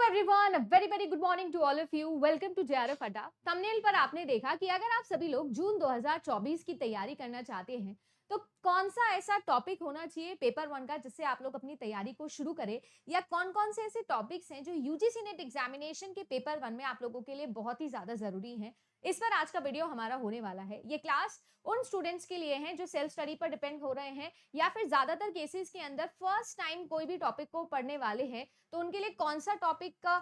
Everyone, very very good morning to all of you. Welcome to JRF Adda. Thumbnail पर आपने देखा कि अगर आप सभी लोग जून 2024 की तैयारी करना चाहते हैं तो कौन सा ऐसा टॉपिक होना चाहिए पेपर वन का जिससे आप लोग अपनी तैयारी को शुरू करें, या कौन कौन से ऐसे टॉपिक्स हैं जो यूजीसी नेट एग्जामिनेशन के पेपर वन में आप लोगों के लिए बहुत ही ज्यादा जरूरी हैं। इस पर आज का वीडियो हमारा होने वाला है। ये क्लास उन स्टूडेंट्स के लिए है जो सेल्फ स्टडी पर डिपेंड हो रहे हैं, या फिर ज्यादातर केसेस के अंदर फर्स्ट टाइम कोई भी टॉपिक को पढ़ने वाले हैं। तो उनके लिए कौन सा टॉपिक का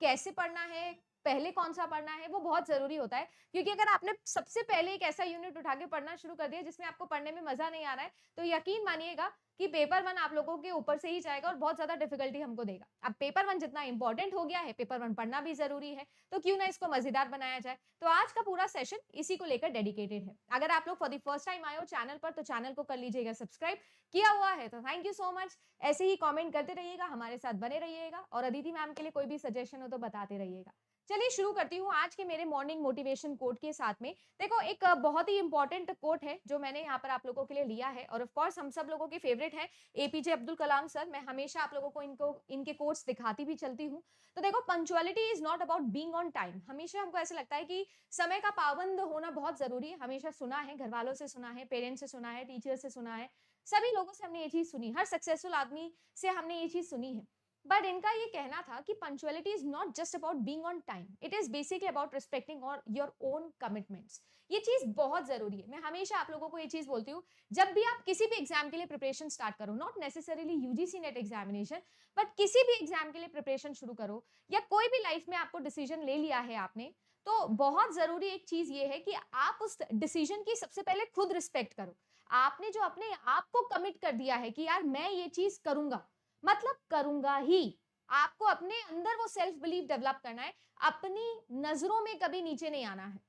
कैसे पढ़ना है, पहले कौन सा पढ़ना है, वो बहुत जरूरी होता है। क्योंकि अगर आपने सबसे पहले एक ऐसा यूनिट उठा के पढ़ना शुरू कर दिया जिसमें आपको पढ़ने में मजा नहीं आ रहा है, तो यकीन मानिएगा कि पेपर वन आप लोगों के ऊपर से ही जाएगा और बहुत ज्यादा डिफिकल्टी हमको देगा। अब पेपर वन जितना इंपॉर्टेंट हो गया है, पेपर वन पढ़ना भी जरूरी है, तो क्यों ना इसको मजेदार बनाया जाए। तो आज का पूरा सेशन इसी को लेकर डेडिकेटेड है। अगर आप लोग फॉर द फर्स्ट टाइम आए हो चैनल पर, तो चैनल को कर लीजिएगा सब्सक्राइब। किया हुआ है तो थैंक यू सो मच। ऐसे ही कमेंट करते रहिएगा, हमारे साथ बने रहिएगा, और अदिति मैम के लिए कोई भी सजेशन हो तो बताते रहिएगा। चलिए शुरू करती हूँ आज के मेरे मॉर्निंग मोटिवेशन कोट के साथ में। देखो, एक बहुत ही इंपॉर्टेंट कोट है जो मैंने यहाँ पर आप लोगों के लिए लिया है, और ऑफ कोर्स हम सब लोगों के फेवरेट है एपीजे अब्दुल कलाम सर। मैं हमेशा आप लोगों को इनके कोट्स दिखाती भी चलती हूँ। तो देखो, punctuality is not about being on time. हमेशा हमको ऐसा लगता है कि समय का पाबंद होना बहुत जरूरी है। हमेशा सुना है, घर वालों से सुना है, पेरेंट्स से सुना है, टीचर से सुना है, सभी लोगों से हमने ये चीज सुनी, हर सक्सेसफुल आदमी से हमने ये चीज सुनी है। बट इनका ये कहना था कि punctuality is not just about being on time, it is basically about respecting और योर ओन कमिटमेंट्स। ये चीज बहुत जरूरी है। मैं हमेशा आप लोगों को ये चीज बोलती हूँ, जब भी आप किसी भी एग्जाम के लिए प्रिपरेशन स्टार्ट करो, not necessarily UGC net examination, but किसी भी एग्जाम के लिए प्रिपरेशन शुरू करो, या कोई भी लाइफ में आपको डिसीजन ले लिया है आपने, तो बहुत जरूरी एक चीज ये है कि आप उस डिसीजन की सबसे पहले खुद रिस्पेक्ट करो। आपने जो अपने आप को कमिट कर दिया है कि यार मैं ये चीज करूंगा, मतलब करूंगा ही। आपको अपने अंदर वो सेल्फ बिलीफ डेवलप करना है, अपनी नजरों में कभी नीचे नहीं आना है।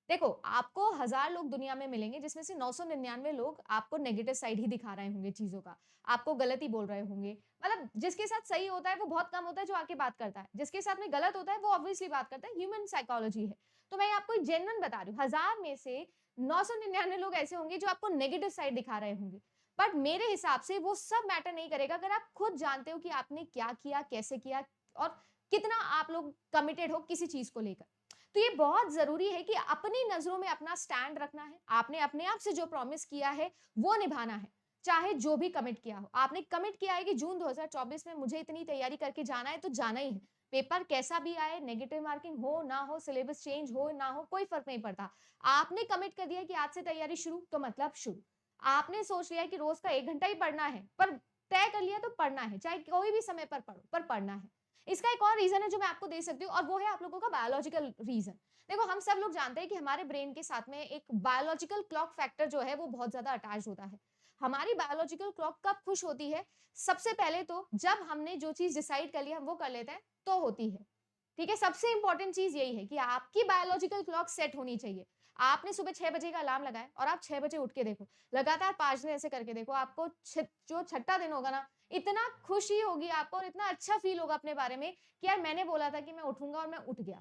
देखो, आपको 1000 लोग दुनिया में मिलेंगे जिसमें से 999 लोग आपको नेगेटिव साइड ही दिखा रहे होंगे चीजों का, आपको गलत ही बोल रहे होंगे। मतलब जिसके साथ सही होता है वो बहुत कम होता है जो आके बात करता है, जिसके साथ में गलत होता है वो ऑब्वियसली बात करता है। ह्यूमन साइकोलॉजी है। तो मैं आपको जेन्युइन बता रही हूँ, 1000 में से 999 लोग ऐसे होंगे जो आपको नेगेटिव साइड दिखा रहे होंगे। बट मेरे हिसाब से वो सब मैटर नहीं करेगा अगर आप खुद जानते हो कि आपने क्या किया, कैसे किया, और कितना आप लोग कमिटेड हो किसी चीज को लेकर। तो ये बहुत जरूरी है कि अपनी नजरों में अपना स्टैंड रखना है। आपने अपने आप से जो प्रॉमिस किया है वो निभाना है, चाहे जो भी कमिट किया हो। आपने कमिट किया है कि जून 2024 में मुझे इतनी तैयारी करके जाना है, तो जाना ही है। पेपर कैसा भी आए, नेगेटिव मार्किंग हो ना हो, सिलेबस चेंज हो ना हो, कोई फर्क नहीं पड़ता। आपने कमिट कर दिया कि आज से तैयारी शुरू, तो मतलब शुरू। आपने सोच लिया कि रोज का 1 घंटा ही पढ़ना है, पर तय कर लिया तो पढ़ना है, चाहे कोई भी समय पर पढ़ो, पर पढ़ना है। इसका एक और रीजन है जो मैं आपको दे सकती हूँ, और वो है आप लोगों का बायोलॉजिकल रीजन। देखो, हम सब लोग जानते हैं कि हमारे ब्रेन के साथ में एक बायोलॉजिकल क्लॉक फैक्टर जो है वो बहुत ज्यादा अटैच होता है। हमारी बायोलॉजिकल क्लॉक कब खुश होती है? सबसे पहले तो जब हमने जो चीज डिसाइड कर लिया हम वो कर लेते हैं, तो होती है। ठीक है, सबसे इंपॉर्टेंट चीज यही है कि आपकी बायोलॉजिकल क्लॉक सेट होनी चाहिए। आपने सुबह 6 बजे का अलार्म लगाया और आप 6 बजे उठ के देखो, लगातार 5 दिन ऐसे करके देखो, आपको जो छठा दिन होगा ना, इतना खुशी होगी आपको और इतना अच्छा फील होगा अपने बारे में कि यार मैंने बोला था कि मैं उठूंगा और मैं उठ गया।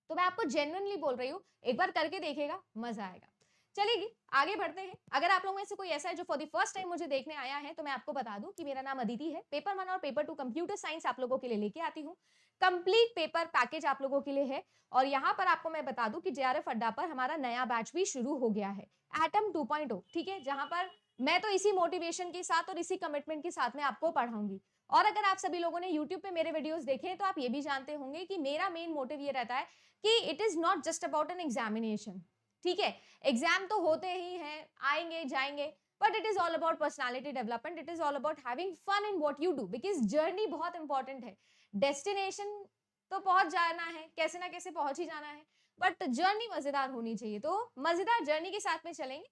तो मैं आपको जेन्युइनली बोल रही हूँ, एक बार करके देखिएगा, मजा आएगा। चलेगी, आगे बढ़ते हैं। अगर आप लोगों में से कोई ऐसा है जो फॉर द फर्स्ट टाइम मुझे देखने आया है, तो मैं आपको बता दूं कि मेरा नाम अदिति है। पेपर 1 और पेपर 2 कंप्यूटर साइंस आप लोगों के लिए लेके आती हूँ। कंप्लीट पेपर पैकेज आप लोगों के लिए है। और यहाँ पर आपको मैं बता दूं कि जेआरएफ अड्डा पर हमारा नया बैच भी शुरू हो गया है, एटम 2.0। ठीक है, जहां पर मैं तो इसी मोटिवेशन के साथ और इसी कमिटमेंट के साथ में आपको पढ़ाऊंगी। और अगर आप सभी लोगों ने YouTube पे मेरे वीडियोस देखे हैं तो आप ये भी जानते होंगे कि मेरा मेन मोटिव ये रहता है कि it is not just about an examination. ठीक है, एग्जाम तो होते ही हैं, आएंगे जाएंगे, but it is all about personality development. It is all about having fun in what you do, because journey बहुत इंपॉर्टेंट है। डेस्टिनेशन तो पहुंच जाना है, कैसे ना कैसे पहुंच ही जाना है, बट जर्नी मजेदार होनी चाहिए। तो मजेदार जर्नी के साथ में चलेंगे,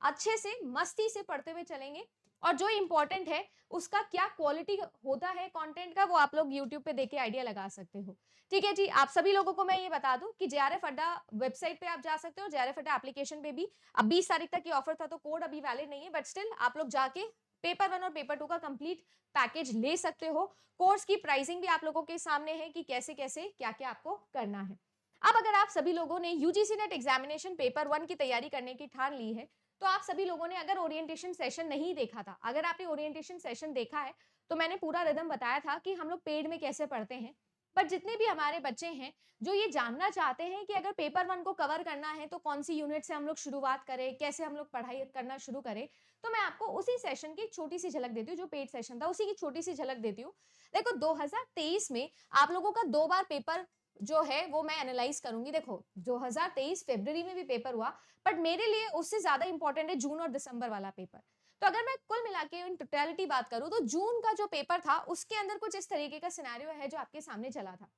अच्छे से मस्ती से पढ़ते हुए चलेंगे, और जो इंपॉर्टेंट है उसका क्या क्वालिटी होता है कंटेंट का, वो आप लोग YouTube पे देख के आइडिया लगा सकते हो। ठीक है जी, आप सभी लोगों को मैं ये बता दूं कि जेआरएफ अड्डा वेबसाइट पे आप जा सकते हो, जेआरएफ अड्डा एप्लीकेशन पे भी। अब 20 तारीख तक ये ऑफर था तो कोड अभी वैलिड नहीं है, बट स्टिल आप लोग जाके पेपर 1 और पेपर 2 का कंप्लीट पैकेज ले सकते हो। कोर्स की प्राइसिंग भी आप लोगों के सामने है कि कैसे कैसे क्या क्या आपको करना है। अब अगर आप सभी लोगों ने यूजीसी नेट एग्जामिनेशन पेपर 1 की तैयारी करने की ठान ली है, तो आप सभी लोगों ने अगर ओरिएंटेशन सेशन नहीं देखा था, अगर आपने ओरिएंटेशन सेशन देखा है, तो मैंने पूरा रिदम बताया था कि हम लोग पेड में कैसे पढ़ते हैं। पर जितने भी हमारे बच्चे हैं जो ये जानना चाहते हैं कि अगर पेपर 1 को कवर करना है तो कौन सी यूनिट से हम लोग शुरुआत करें, कैसे हम लोग पढ़ाई करना शुरू करें, तो मैं आपको उसी सेशन की एक छोटी सी झलक देती हूँ, जो पेड सेशन था उसी की छोटी सी झलक देती हूँ। देखो 2023 में आप लोगों का 2 बार पेपर जो है वो मैं एनालाइज करूंगी। देखो 2023 फरवरी में भी पेपर हुआ, बट मेरे लिए उससे ज्यादा इंपॉर्टेंट है जून और दिसंबर वाला पेपर। तो अगर मैं कुल मिला के इन टोटलिटी बात करूं तो जून का जो पेपर था उसके अंदर कुछ इस तरीके का सिनेरियो है जो आपके सामने चला था।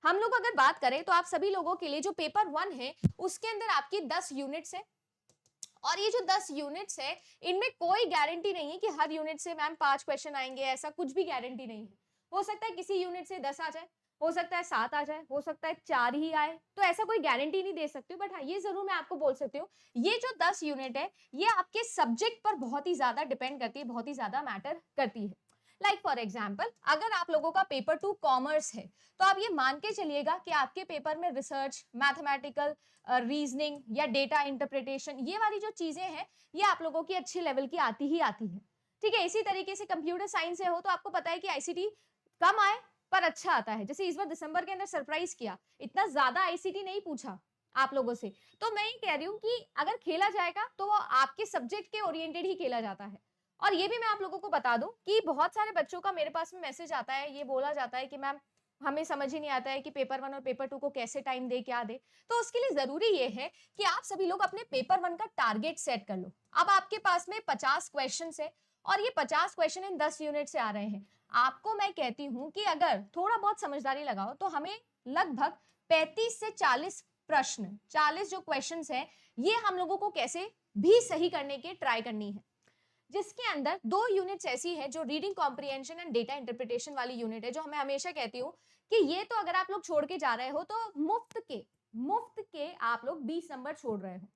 हम लोग अगर बात करें तो आप सभी लोगों के लिए जो पेपर 1 है उसके अंदर आपकी 10 यूनिट्स है, और ये जो 10 यूनिट्स है इनमें कोई गारंटी नहीं है कि हर यूनिट से मैम 5 क्वेश्चन आएंगे, ऐसा कुछ भी गारंटी नहीं है। हो सकता है किसी यूनिट से 10 आ जाए, हो सकता है 7 आ जाए, हो सकता है 4 ही आए, तो ऐसा कोई गारंटी नहीं दे सकती हूँ। बट हाँ, ये जरूर मैं आपको बोल सकती हूँ, ये जो 10 यूनिट है ये आपके सब्जेक्ट पर बहुत ही ज्यादा डिपेंड करती है, बहुत ही ज्यादा मैटर करती है। लाइक फॉर एग्जाम्पल, अगर आप लोगों का पेपर 2 कॉमर्स है तो आप ये मान के चलिएगा कि आपके पेपर में रिसर्च, मैथमेटिकल रीजनिंग या डेटा इंटरप्रिटेशन, ये वाली जो चीजें हैं ये आप लोगों की अच्छे लेवल की आती ही आती है। ठीक है, इसी तरीके से कंप्यूटर साइंस से हो तो आपको पता है कि आईसीटी कम आए पर अच्छा आता है। जैसे इस बार दिसंबर के अंदर सरप्राइज किया, इतना ज्यादा आईसीटी नहीं पूछा आप लोगों से। तो मैं ये कह रही हूँ कि अगर खेला जाएगा तो वो आपके सब्जेक्ट के ओरिएंटेड ही खेला जाता है। और ये भी मैं आप लोगों को बता दूं कि बहुत सारे बच्चों का मेरे पास में मैसेज आता है, ये बोला जाता है कि मैम हमें समझ ही नहीं आता है कि पेपर 1 और पेपर 2 को कैसे टाइम दे, क्या दे। तो उसके लिए जरूरी ये है कि आप सभी लोग अपने पेपर 1 का टारगेट सेट कर लो। अब आपके पास में 50 क्वेश्चन है और ये 50 क्वेश्चन इन 10 यूनिट से आ रहे हैं। आपको मैं कहती हूं कि अगर थोड़ा बहुत समझदारी लगाओ तो हमें लगभग 35 से 40 प्रश्न, 40 जो क्वेश्चन है ये हम लोगों को कैसे भी सही करने के ट्राई करनी है, जिसके अंदर 2 यूनिट्स ऐसी है जो reading comprehension and data interpretation वाली यूनिट है, जो मैं हमेशा कहती हूँ कि ये तो अगर आप लोग छोड़ के जा रहे हो तो मुफ्त के आप लोग 20 नंबर छोड़ रहे हो।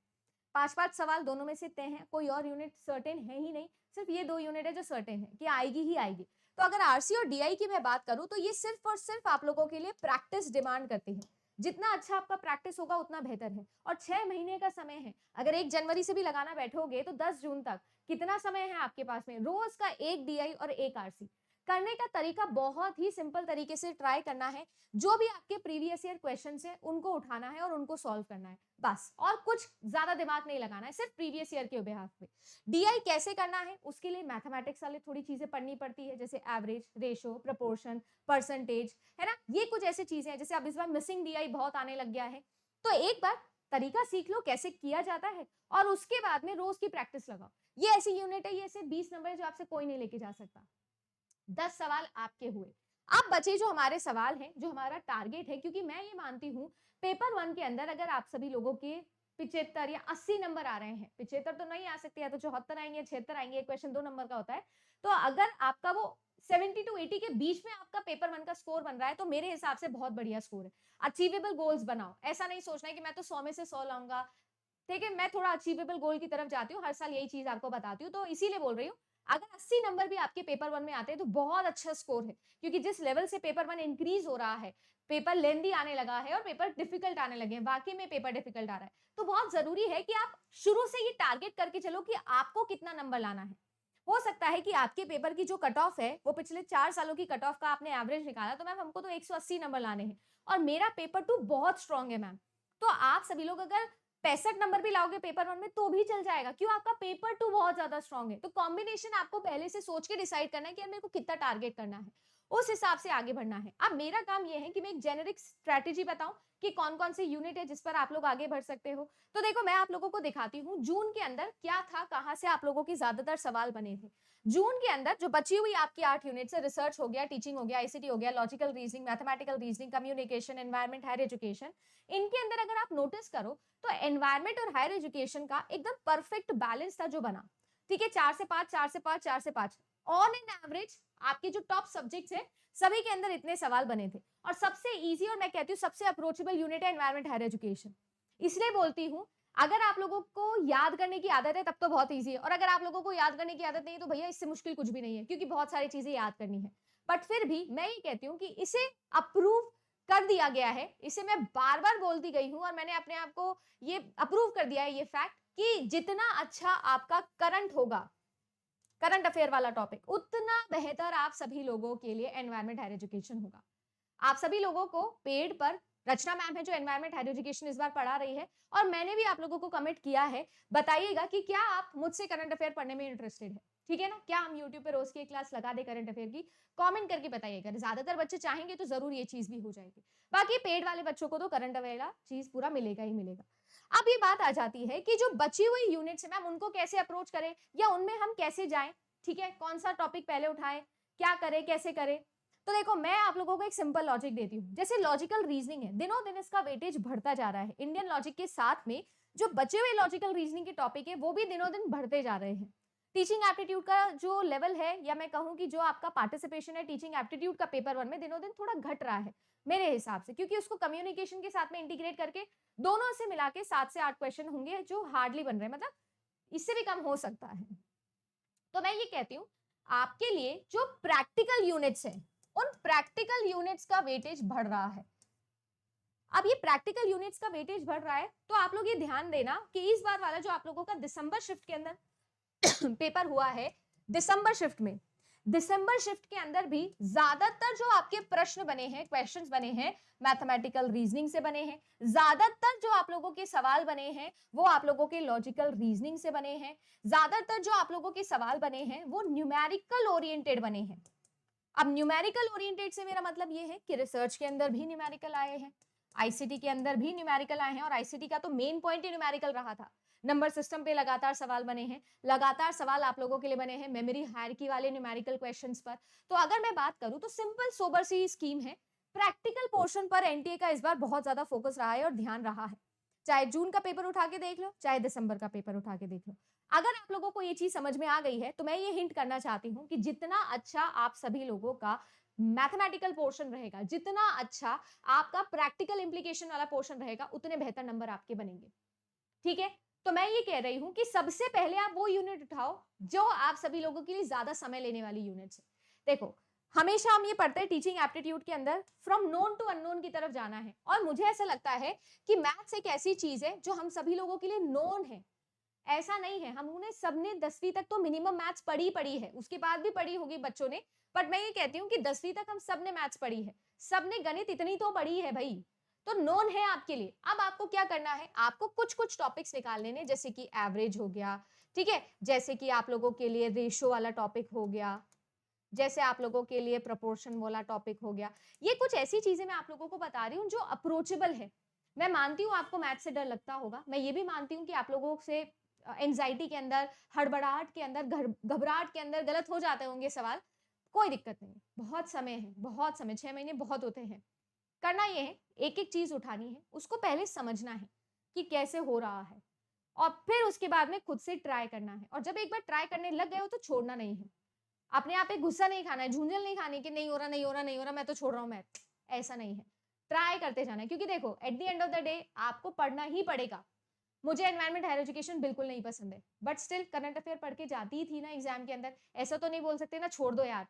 5-5 सवाल दोनों में से तय हैं, कोई और यूनिट सर्टेन है ही नहीं, सिर्फ ये 2 यूनिट है जो सर्टेन है कि आएगी ही आएगी। तो अगर आरसी और डीआई की मैं बात करूं तो ये सिर्फ और सिर्फ आप लोगों के लिए प्रैक्टिस डिमांड करती है। जितना अच्छा आपका प्रैक्टिस होगा उतना बेहतर है, और 6 महीने का समय है। अगर 1 जनवरी से भी लगाना बैठोगे तो 10 जून तक कितना समय है आपके पास में, रोज का 1 डीआई और 1 आरसी। करने का तरीका बहुत ही सिंपल तरीके से ट्राई करना है, जो भी आपके प्रीवियस ईयर क्वेश्चंस है उनको उठाना है और उनको सॉल्व करना है, बस। और कुछ ज्यादा दिमाग नहीं लगाना है, सिर्फ प्रीवियस ईयर के बिहाफ पे। डीआई कैसे करना है उसके लिए मैथमेटिक्स वाले थोड़ी चीजें पढ़नी पड़ती है, जैसे एवरेज, रेशो, प्रपोर्शन, परसेंटेज, है ना। ये कुछ ऐसी चीजें हैं, जैसे अब इस बार मिसिंग डीआई बहुत आने लग गया है, तो एक बार तरीका सीख लो कैसे किया जाता है और उसके बाद में रोज की प्रैक्टिस लगाओ। ये ऐसी यूनिट है, ये सिर्फ 20 नंबर है जो आपसे कोई नहीं लेके जा सकता। 10 सवाल आपके हुए। अब बचे जो हमारे सवाल हैं, जो हमारा टारगेट है, क्योंकि मैं ये मानती हूं पेपर 1 के अंदर अगर आप सभी लोगों के 75 या 80 नंबर आ रहे हैं, 75 तो नहीं आ सकते, या तो 74 आएंगे, 76 आएंगे, एक क्वेश्चन 2 नंबर का होता है। तो अगर आपका वो 70 टू 80 के बीच में आपका पेपर 1 का स्कोर बन रहा है तो मेरे हिसाब से बहुत बढ़िया स्कोर है। अचीवेबल गोल्स बनाओ, ऐसा नहीं सोचना है कि मैं तो 100 में से 100 लाऊंगा। ठीक है, मैं थोड़ा अचीवेबल गोल की तरफ जाती हूँ, हर साल यही चीज आपको बताती हूँ, तो इसीलिए बोल रही हूँ। अगर 80 नंबर भी आपके पेपर 1 में आते हैं तो बहुत अच्छा स्कोर है, क्योंकि जिस लेवल से पेपर 1 इंक्रीज हो रहा है, पेपर लेंदी आने लगा है और पेपर डिफिकल्ट आने लगे हैं, वाकई में पेपर डिफिकल्ट आ रहा है। तो बहुत जरूरी है कि आप शुरू से ये टारगेट करके चलो कि आपको कितना नंबर लाना है। हो सकता है कि आपके पेपर की जो कट ऑफ है वो पिछले 4 सालों की कट ऑफ का आपने एवरेज निकाला, तो मैम हमको तो 180 नंबर लाने हैं और मेरा पेपर 2 बहुत स्ट्रांग है मैम। तो आप सभी लोग अगर 65 नंबर भी लाओगे पेपर 1 में तो भी चल जाएगा, क्यों, आपका पेपर 2 बहुत ज्यादा स्ट्रांग है। तो कॉम्बिनेशन आपको पहले से सोच के डिसाइड करना है कि यार मेरे को कितना टारगेट करना है, उस हिसाब से आगे बढ़ना है। अब मेरा काम ये है कि मैं एक जेनेरिक स्ट्रेटेजी बताऊं कि कौन कौन से यूनिट है जिस पर आप लोग आगे बढ़ सकते हो। तो देखो मैं आप लोगों को दिखाती हूँ जून के अंदर क्या था, कहां से आप लोगों के ज्यादातर सवाल बने थे। जून के अंदर जो बची हुई आपकी 8 यूनिट है, रिसर्च हो गया, टीचिंग हो गया, आईसीटी हो गया, logical reasoning, mathematical reasoning, communication, environment, higher education, इनके अंदर अगर आप नोटिस करो तो एनवायरमेंट और हायर एजुकेशन का एकदम परफेक्ट बैलेंस था जो बना। ठीक है, 4 से 5, 4 से 5, 4 से 5, ऑन एन एवरेज आपके जो टॉप सब्जेक्ट्स है सभी के अंदर इतने सवाल बने थे। और सबसे इजी और मैं कहती हूँ सबसे अप्रोचेबल यूनिट है एनवायरमेंट हायर एजुकेशन। इसलिए बोलती हूँ अगर आप लोगों को याद करने की आदत है तब तो बहुत इजी है, और अगर आप लोगों को याद करने की आदत नहीं है तो भैया इससे मुश्किल कुछ भी नहीं है, क्योंकि बहुत सारी चीजें याद करनी है। बट फिर भी मैं ये कहती हूँ कि इसे अप्रूव कर दिया गया है, इसे मैं बार बार बोलती गई हूँ और मैंने अपने आप को ये अप्रूव कर दिया है ये फैक्ट कि जितना अच्छा आपका करंट होगा, करंट अफेयर वाला टॉपिक, उतना बेहतर आप सभी लोगों के लिए एनवायरमेंट हायर एजुकेशन होगा। आप सभी लोगों को पेड पर रचना मैम है जो एनवायरमेंट हायर एजुकेशन इस बार पढ़ा रही है, और मैंने भी आप लोगों को कमेंट किया है। बताइएगा कि क्या आप मुझसे करंट अफेयर पढ़ने में इंटरेस्टेड है, ठीक है ना? क्या हम यूट्यूब पे रोज की एक क्लास लगा दे करंट अफेयर की? कमेंट करके बताइएगा। ज्यादातर बच्चे चाहेंगे तो जरूर ये चीज भी हो जाएगी। बाकी पेड वाले बच्चों को तो करंट अफेयर वाला चीज पूरा मिलेगा ही मिलेगा। अब ये बात आ जाती है कि जो बची हुई यूनिट्स है मैम, उनको कैसे अप्रोच करें या उनमें हम कैसे जाएं, ठीक है? कौन सा टॉपिक पहले उठाएं, क्या करें, कैसे करें? तो देखो, मैं आप लोगों को एक सिंपल लॉजिक देती हूँ। जैसे लॉजिकल रीजनिंग है, दिनों दिन इसका वेटेज बढ़ता जा रहा है। इंडियन लॉजिक के साथ में जो बचे हुए लॉजिकल रीजनिंग के टॉपिक है वो भी दिनों दिन बढ़ते जा रहे हैं। टीचिंग एप्टीट्यूड का जो लेवल है, या मैं कहूँ कि जो आपका पार्टिसिपेशन है टीचिंग एप्टीट्यूड का पेपर 1 में, दिनों दिन थोड़ा घट रहा है मेरे हिसाब से, क्योंकि उसको कम्युनिकेशन के साथ में इंटीग्रेट करके दोनों से मिला के 7 से 8 क्वेश्चन होंगे जो हार्डली बन रहे हैं, मतलब इससे भी कम हो सकता है। तो मैं ये कहती हूँ, आपके लिए जो प्रैक्टिकल यूनिट्स हैं, उन प्रैक्टिकल यूनिट्स का वेटेज बढ़ रहा है। अब ये प्रैक्टिकल यूनिट्स का वेटेज बढ़ रहा है, तो आप लोग ये ध्यान देना कि इस बार वाला जो आप लोगों का दिसंबर शिफ्ट के अंदर पेपर हुआ है, दिसंबर शिफ्ट में, दिसंबर शिफ्ट के अंदर भी ज्यादातर जो आपके प्रश्न बने हैं, क्वेश्चंस बने हैं, मैथमेटिकल रीजनिंग से बने हैं। ज्यादातर जो आप लोगों के सवाल बने हैं वो आप लोगों के लॉजिकल रीजनिंग से बने हैं। ज्यादातर जो आप लोगों के सवाल बने हैं वो न्यूमेरिकल ओरिएंटेड बने हैं। अब न्यूमेरिकल ओरिएंटेड से मेरा मतलब ये है कि रिसर्च के अंदर भी न्यूमेरिकल आए हैं, आईसीटी के अंदर भी न्यूमेरिकल आए हैं, और आईसीटी का तो मेन पॉइंट ही न्यूमेरिकल रहा था। नंबर सिस्टम पे लगातार सवाल बने हैं, लगातार सवाल आप लोगों के लिए बने हैं मेमोरी हायरार्की वाले न्यूमेरिकल क्वेश्चंस पर। तो अगर मैं बात करूं तो सिंपल सोबर सी स्कीम है। प्रैक्टिकल पोर्शन पर एनटीए का इस बार बहुत ज्यादा फोकस रहा है और ध्यान रहा है। चाहे जून का पेपर उठा के देख लो, चाहे दिसंबर का पेपर उठा के देख लो। अगर आप लोगों को ये चीज समझ में आ गई है तो मैं ये हिंट करना चाहती हूँ कि जितना अच्छा आप सभी लोगों का मैथमेटिकल पोर्शन रहेगा, जितना अच्छा आपका प्रैक्टिकल इंप्लीकेशन वाला पोर्शन रहेगा, उतने बेहतर नंबर आपके बनेंगे, ठीक है? तो मैं ये कह रही हूं कि सबसे पहले आप वो यूनिट उठाओ जो आप सभी लोगों के लिए ज्यादा समय लेने वाली यूनिट्स है। देखो, हमेशा हम ये पढ़ते हैं टीचिंग एप्टीट्यूड के अंदर फ्रॉम नोन टू अननोन की तरफ जाना है, और मुझे ऐसा लगता है कि मैथ्स एक ऐसी चीज है जो हम सभी लोगों के लिए नोन है। ऐसा नहीं है, हम उन्हें सबने 10वीं तक तो मिनिमम मैथ्स पढ़ी है, उसके बाद भी पढ़ी होगी बच्चों ने, बट मैं ये कहती हूँ कि 10वीं तक हम सबने मैथ्स पढ़ी है, सबने गणित इतनी तो पढ़ी है भाई, तो नोन है आपके लिए। अब आपको क्या करना है, आपको कुछ कुछ टॉपिक्स निकाल लेने, जैसे कि एवरेज हो गया, ठीक है, जैसे कि आप लोगों के लिए रेशो वाला टॉपिक हो गया, जैसे आप लोगों के लिए प्रोपोर्शन वाला टॉपिक हो गया। ये कुछ ऐसी चीजें मैं आप लोगों को बता रही हूँ जो अप्रोचेबल है। मैं मानती हूँ आपको मैथ से डर लगता होगा, मैं ये भी मानती हूँ कि आप लोगों से एंजाइटी के अंदर, हड़बड़ाहट के अंदर, घबराहट के अंदर गलत हो जाते होंगे सवाल। कोई दिक्कत नहीं, बहुत समय है, बहुत समय, 6 महीने बहुत होते हैं। करना ये है, एक एक चीज उठानी है, उसको पहले समझना है कि कैसे हो रहा है, और फिर उसके बाद में खुद से ट्राई करना है। और जब एक बार ट्राई करने लग गए हो तो छोड़ना नहीं है। अपने आप पे गुस्सा नहीं खाना है, झूंझल नहीं खानी कि नहीं हो रहा, नहीं हो रहा, नहीं हो रहा, मैं तो छोड़ रहा हूँ मैथ, ऐसा नहीं है। ट्राई करते जाना है, क्योंकि देखो at the end of the day आपको पढ़ना ही पड़ेगा। मुझे एनवायरमेंट हायर एजुकेशन बिल्कुल नहीं पसंद है, बट स्टिल करंट अफेयर पढ़ के जाती ही थी ना एग्जाम के अंदर, ऐसा तो नहीं बोल सकते ना छोड़ दो यार।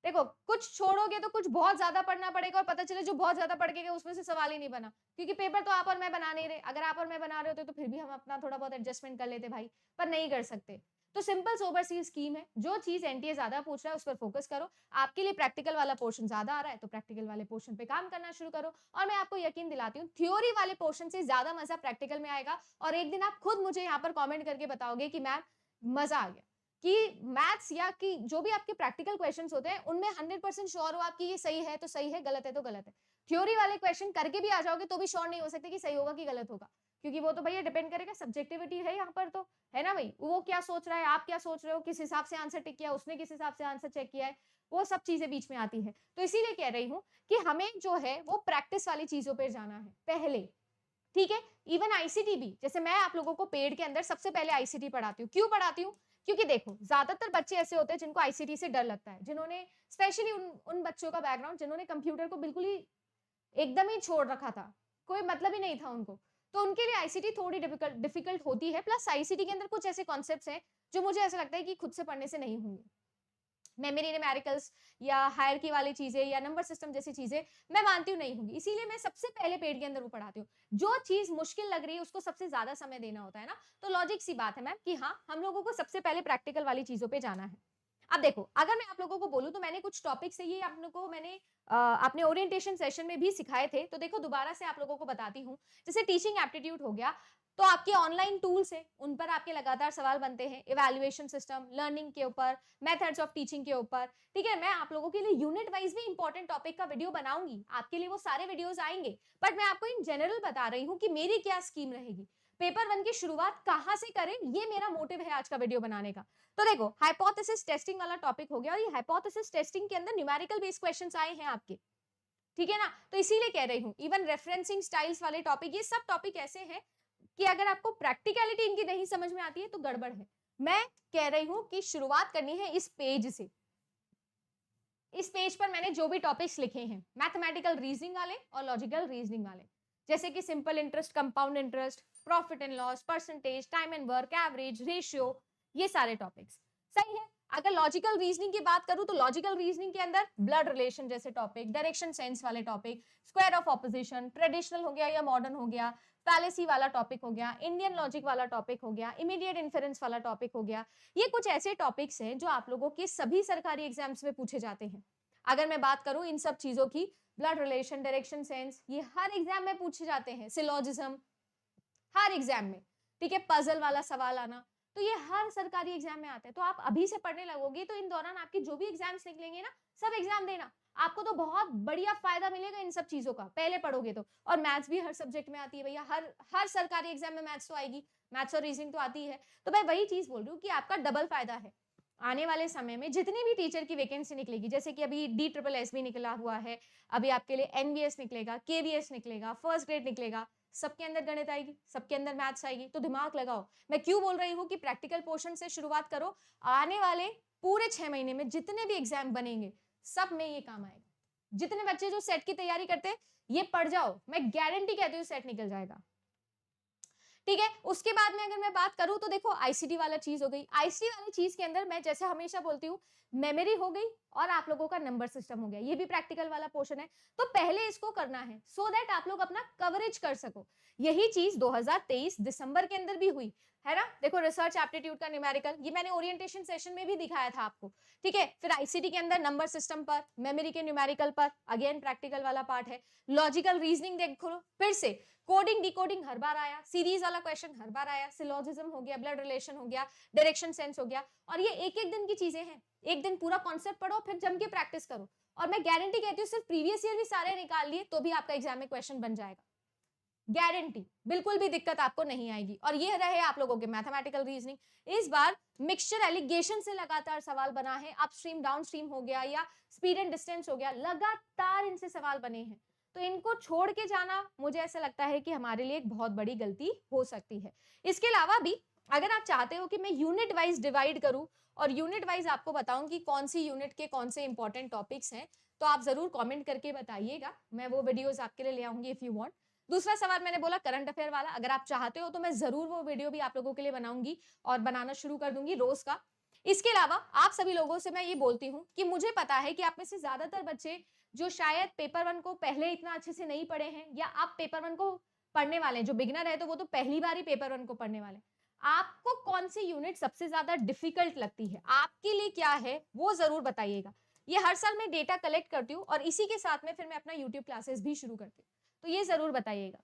देखो, कुछ छोड़ोगे तो कुछ बहुत ज्यादा पढ़ना पड़ेगा, और पता चले जो बहुत ज्यादा पढ़ के गए उसमें से सवाल ही नहीं बना, क्योंकि पेपर तो आप और मैं बना नहीं रहे। अगर आप और मैं बना रहे होते तो फिर भी हम अपना थोड़ा बहुत एडजस्टमेंट कर लेते भाई, पर नहीं कर सकते। तो सिंपल सोबर सी स्कीम है, जो चीज एनटीए ज्यादा पूछ रहा है उस पर फोकस करो। आपके लिए प्रैक्टिकल वाला पोर्शन ज्यादा आ रहा है तो प्रैक्टिकल वाले पोर्शन पे काम करना शुरू करो। और मैं आपको यकीन दिलाती हूँ, थ्योरी वाले पोर्शन से ज्यादा मजा प्रैक्टिकल में आएगा, और एक दिन आप खुद मुझे यहाँ पर कॉमेंट करके बताओगे कि मैम मजा आ गया, कि मैथ्स या कि जो भी आपके प्रैक्टिकल क्वेश्चंस होते हैं उनमें 100% श्योर हो आपकी ये सही है तो सही है, गलत है तो गलत है। थ्योरी वाले क्वेश्चन करके भी आ जाओगे तो भी श्योर नहीं हो सकते कि सही होगा कि गलत होगा, क्योंकि वो तो भैया डिपेंड करेगा, सब्जेक्टिविटी है यहाँ पर, तो है ना भाई, वो क्या सोच रहा है, आप क्या सोच रहे हो, किस हिसाब से आंसर टिक किया, उसने किस हिसाब से आंसर चेक किया है, वो सब चीजें बीच में आती है। तो इसीलिए कह रही हूँ कि हमें जो है वो प्रैक्टिस वाली चीजों पर जाना है पहले, ठीक है। इवन आईसीटी भी, जैसे मैं आप लोगों को पेड के अंदर सबसे पहले आईसीटी पढ़ाती हूँ। क्यों पढ़ाती हूँ? क्योंकि देखो, ज्यादातर बच्चे ऐसे होते हैं जिनको आईसीटी से डर लगता है, जिन्होंने स्पेशली उन बच्चों का बैकग्राउंड जिन्होंने कंप्यूटर को बिल्कुल ही एकदम ही छोड़ रखा था, कोई मतलब ही नहीं था उनको, तो उनके लिए आईसीटी थोड़ी डिफिकल्ट होती है। प्लस आईसीटी के अंदर कुछ ऐसे कॉन्सेप्ट्स हैं जो मुझे ऐसा लगता है कि खुद से पढ़ने से नहीं होंगे। मेमोरी न्यूमेरिकल्स या हायरार्की वाली चीजें या नंबर सिस्टम जैसी चीजें मैं मानती हूँ नहीं होंगी, इसीलिए मैं सबसे पहले पेड के अंदर वो पढ़ाती हूँ। जो चीज मुश्किल लग रही है उसको सबसे ज्यादा समय देना होता है ना, तो लॉजिक सी बात है मैम कि हाँ, हम लोगों को सबसे पहले प्रैक्टिकल वाली चीजों पे जाना है। अब देखो, अगर मैं आप लोगों को बोलूँ तो मैंने कुछ टॉपिक से ये आप लोगों को मैंने अपने ओरिएंटेशन सेशन में भी सिखाए थे, तो देखो दोबारा से आप लोगों को बताती हूँ। जैसे टीचिंग एप्टीट्यूड हो गया, तो आपके ऑनलाइन टूल्स हैं, उन पर आपके लगातार सवाल बनते हैं, इवैल्यूएशन सिस्टम, लर्निंग के ऊपर, मेथड्स ऑफ टीचिंग के ऊपर, ठीक है? मैं आप लोगों के लिए यूनिट वाइज भी इंपॉर्टेंट टॉपिक का वीडियो बनाऊंगी, आपके लिए वो सारे वीडियोस आएंगे, बट मैं आपको इन जनरल बता रही हूँ कि मेरी क्या स्कीम रहेगी। पेपर 1 की शुरुआत कहाँ से करें, ये मेरा मोटिव है आज का वीडियो बनाने का। तो देखो, हाइपोथेसिस टेस्टिंग वाला टॉपिक हो गया, और ये हाइपोथेसिस टेस्टिंग के अंदर न्यूमेरिकल बेस्ड क्वेश्चंस आए हैं आपके, ठीक है ना? तो इसीलिए कह रही हूँ, इवन रेफरेंसिंग स्टाइल्स वाले टॉपिक, ये सब टॉपिक ऐसे हैं कि अगर आपको प्रैक्टिकलिटी इनकी नहीं समझ में आती है तो गड़बड़ है। मैं कह रही हूँ कि शुरुआत करनी है इस पेज से। इस पेज पर मैंने जो भी टॉपिक्स लिखे हैं, मैथमेटिकल रीजनिंग वाले और लॉजिकल रीजनिंग वाले, जैसे कि simple interest, compound interest, profit and loss, percentage, time and work, average, ratio, ये सारे टॉपिक्स सही है। अगर लॉजिकल रीजनिंग की बात करूं तो लॉजिकल रीजनिंग के अंदर ब्लड रिलेशन जैसे टॉपिक, डायरेक्शन सेंस वाले topic, square of opposition, traditional हो गया या मॉडर्न हो गया, फैलेसी वाला टॉपिक हो गया, इंडियन लॉजिक वाला टॉपिक हो गया, इमीडिएट इन्फेरेंस वाला टॉपिक हो गया। ये कुछ ऐसे टॉपिक्स हैं जो आप लोगों के सभी सरकारी एग्जाम्स में पूछे जाते हैं। अगर मैं बात करूं इन सब चीजों की, ब्लड रिलेशन, डायरेक्शन सेंस, ये हर एग्जाम में पूछे जाते हैं। सिलोजिज्म हर एग्जाम में, ठीक है? पजल वाला सवाल आना, तो ये हर सरकारी एग्जाम में आता है। तो आप अभी से पढ़ने लगोगे तो इन दौरान आपके जो भी एग्जाम्स निकलेंगे ना, सब एग्जाम देना, आपको तो बहुत बढ़िया फायदा मिलेगा इन सब चीजों का, पहले पढ़ोगे तो। और मैथ्स भी हर सब्जेक्ट में आती है भैया, हर हर सरकारी एग्जाम में मैथ्स तो आएगी, मैथ्स और रीजनिंग तो आती है। तो मैं वही चीज बोल रही हूँ कि आपका डबल फायदा है। आने वाले समय में जितनी भी टीचर की वैकेंसी निकलेगी, जैसे कि अभी DSSS भी निकला हुआ है, अभी आपके लिए NVS निकलेगा, KVS निकलेगा, फर्स्ट ग्रेड निकलेगा, सबके अंदर गणित आएगी, सबके अंदर मैथ्स आएगी, तो दिमाग लगाओ। मैं क्यों बोल रही हूँ कि प्रैक्टिकल पोर्शन से शुरुआत करो, आने वाले पूरे 6 महीने में जितने भी एग्जाम बनेंगे सब में ये काम आएगा। जितने बच्चे जो सेट की तैयारी करते हैं, ये पढ़ जाओ, मैं गारंटी कहती हूँ सेट निकल जाएगा, ठीक है? उसके बाद में अगर मैं बात करूं तो देखो, आईसीटी वाला चीज हो गई। आईसीटी वाली चीज के अंदर मैं जैसे हमेशा बोलती हूँ, मेमोरी हो गई और आप लोगों का नंबर सिस्टम हो गया, ये भी प्रैक्टिकल वाला पोर्शन है। तो पहले इसको करना है सो दैट आप लोग अपना कवरेज कर सको। यही चीज 2023 दिसंबर के अंदर भी हुई है ना। देखो, रिसर्च एप्टीट्यूड का न्यूमेरिकल, ये मैंने ओरिएंटेशन सेशन में भी दिखाया था आपको, ठीक है? फिर आईसीटी के अंदर नंबर सिस्टम पर, मेमोरी के न्यूमेरिकल पर, अगेन प्रैक्टिकल वाला पार्ट है। लॉजिकल रीजनिंग देखो, फिर से कोडिंग डिकोडिंग हर बार आया, सीरीज वाला क्वेश्चन हर बार आया, सिलोजिज्म हो गया, ब्लड रिलेशन हो गया, डायरेक्शन सेंस हो गया। और ये एक एक दिन की चीजें हैं, एक दिन पूरा कॉन्सेप्ट पढ़ो, फिर जम के प्रैक्टिस करो। और मैं गारंटी कहती हूँ सिर्फ प्रीवियस ईयर भी सारे निकाल लिए तो भी आपका एग्जाम में क्वेश्चन बन जाएगा, गारंटी, बिल्कुल भी दिक्कत आपको नहीं आएगी। और ये रहे आप लोगों के मैथमेटिकल रीजनिंग। इस बार मिक्सचर एलिगेशन से लगातार सवाल बना है, अपस्ट्रीम डाउनस्ट्रीम हो गया या स्पीड एंड डिस्टेंस हो गया, लगातार इनसे सवाल बने हैं। तो इनको छोड़ के जाना मुझे ऐसा लगता है कि हमारे लिए एक बहुत बड़ी गलती हो सकती है। इसके अलावा भी अगर आप चाहते हो कि मैं यूनिट वाइज डिवाइड करूं और यूनिट वाइज आपको बताऊं कि कौन सी यूनिट के कौन से इंपॉर्टेंट टॉपिक्स हैं, तो आप जरूर कमेंट करके बताइएगा, मैं वो वीडियोस आपके लिए ले आऊंगी इफ यू वांट। दूसरा सवाल मैंने बोला करंट अफेयर वाला, अगर आप चाहते हो तो मैं जरूर वो वीडियो भी आप लोगों के लिए बनाऊंगी और बनाना शुरू कर दूंगी रोज का। इसके अलावा आप सभी लोगों से मैं ये बोलती हूँ कि मुझे पता है कि आप में से ज्यादातर बच्चे जो शायद पेपर 1 को पहले इतना अच्छे से नहीं पढ़े हैं, या आप पेपर 1 को पढ़ने वाले हैं, जो बिगिनर है तो वो तो पहली बार ही पेपर 1 को पढ़ने वाले हैं। आपको कौन सी यूनिट सबसे ज्यादा डिफिकल्ट लगती है, आपके लिए क्या है, वो जरूर बताइएगा। ये हर साल मैं डेटा कलेक्ट करती हूँ और इसी के साथ में फिर मैं अपना यूट्यूब क्लासेस भी शुरू करती हूँ, तो ये जरूर बताइएगा,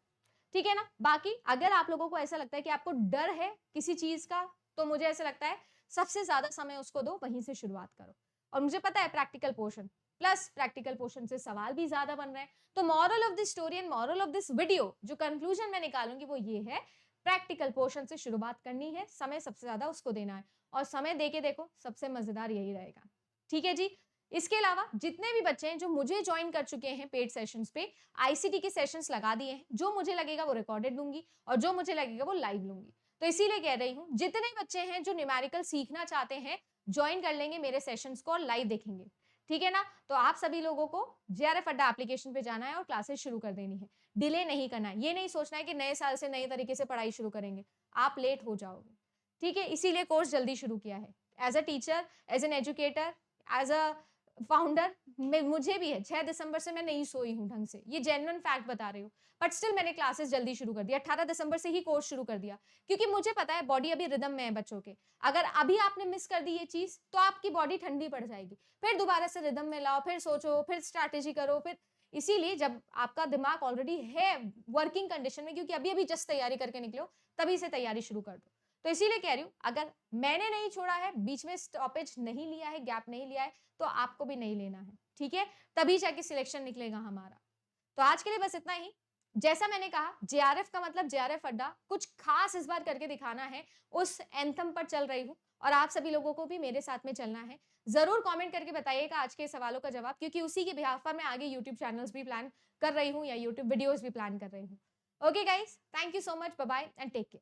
ठीक है ना। बाकी अगर आप लोगों को ऐसा लगता है कि आपको डर है किसी चीज का, तो मुझे ऐसा लगता है सबसे ज्यादा समय उसको दो, वहीं से शुरुआत करो। और मुझे पता है practical portion plus practical portion से सवाल भी ज्यादा बन रहे हैं, तो moral of this story and moral of this video, जो कंक्लूजन मैं निकालूंगी वो ये है, प्रैक्टिकल पोर्शन से शुरुआत करनी है, समय सबसे ज्यादा उसको देना है, और समय देके देखो सबसे मजेदार यही रहेगा, ठीक है जी। इसके अलावा जितने भी बच्चे हैं जो मुझे ज्वाइन कर चुके हैं पेड सेशंस पे, आईसीटी के सेशंस लगा दिए हैं, जो मुझे लगेगा वो रिकॉर्डेड लूंगी और जो मुझे लगेगा वो लाइव लूंगी। तो इसीलिए कह रही हूँ, जितने बच्चे हैं जो न्यूमेरिकल सीखना चाहते हैं, ज्वाइन कर लेंगे मेरे सेशंस को और लाइव देखेंगे, ठीक है ना। तो आप सभी लोगों को JRF अड्डा एप्लीकेशन पे जाना है और क्लासेस शुरू कर देनी है, डिले नहीं करना है। ये नहीं सोचना है कि नए साल से नए तरीके से पढ़ाई शुरू करेंगे, आप लेट हो जाओगे, ठीक है। इसीलिए कोर्स जल्दी शुरू किया है। As a teacher, as an educator, as a founder मुझे भी है, 6 दिसंबर से मैं नहीं सोई हूँ ढंग से, ये जेन्युइन फैक्ट बता रही हूँ, बट स्टिल मैंने क्लासेस जल्दी शुरू कर दिया, 18 दिसंबर से ही कोर्स शुरू कर दिया, क्योंकि मुझे पता है बॉडी अभी रिदम में है बच्चों के। अगर अभी आपने मिस कर दी ये चीज तो आपकी बॉडी ठंडी पड़ जाएगी, फिर दोबारा से रिदम में लाओ, फिर सोचो, फिर स्ट्रैटेजी करो, फिर इसीलिए जब आपका दिमाग ऑलरेडी है वर्किंग कंडीशन में, क्योंकि अभी अभी जस्ट तैयारी करके निकले हो, तभी से तैयारी शुरू कर दो। तो इसीलिए कह रही हूँ, अगर मैंने नहीं छोड़ा है, बीच में स्टॉपेज नहीं लिया है, गैप नहीं लिया है, तो आपको भी नहीं लेना है, ठीक है? तभी जाके सिलेक्शन निकलेगा हमारा। तो आज के लिए बस इतना ही। जैसा मैंने कहा, जेआरएफ का मतलब जेआरएफ अड्डा, कुछ खास इस बार करके दिखाना है, उस एंथम पर चल रही हूँ और आप सभी लोगों को भी मेरे साथ में चलना है। जरूर कमेंट करके बताइएगा आज के सवालों का जवाब, क्योंकि उसी के बिहाफ पर मैं आगे यूट्यूब चैनल्स भी प्लान कर रही हूँ या यूट्यूब वीडियोज भी प्लान कर रही हूँ। Okay guys, thank you so much, bye bye and take care.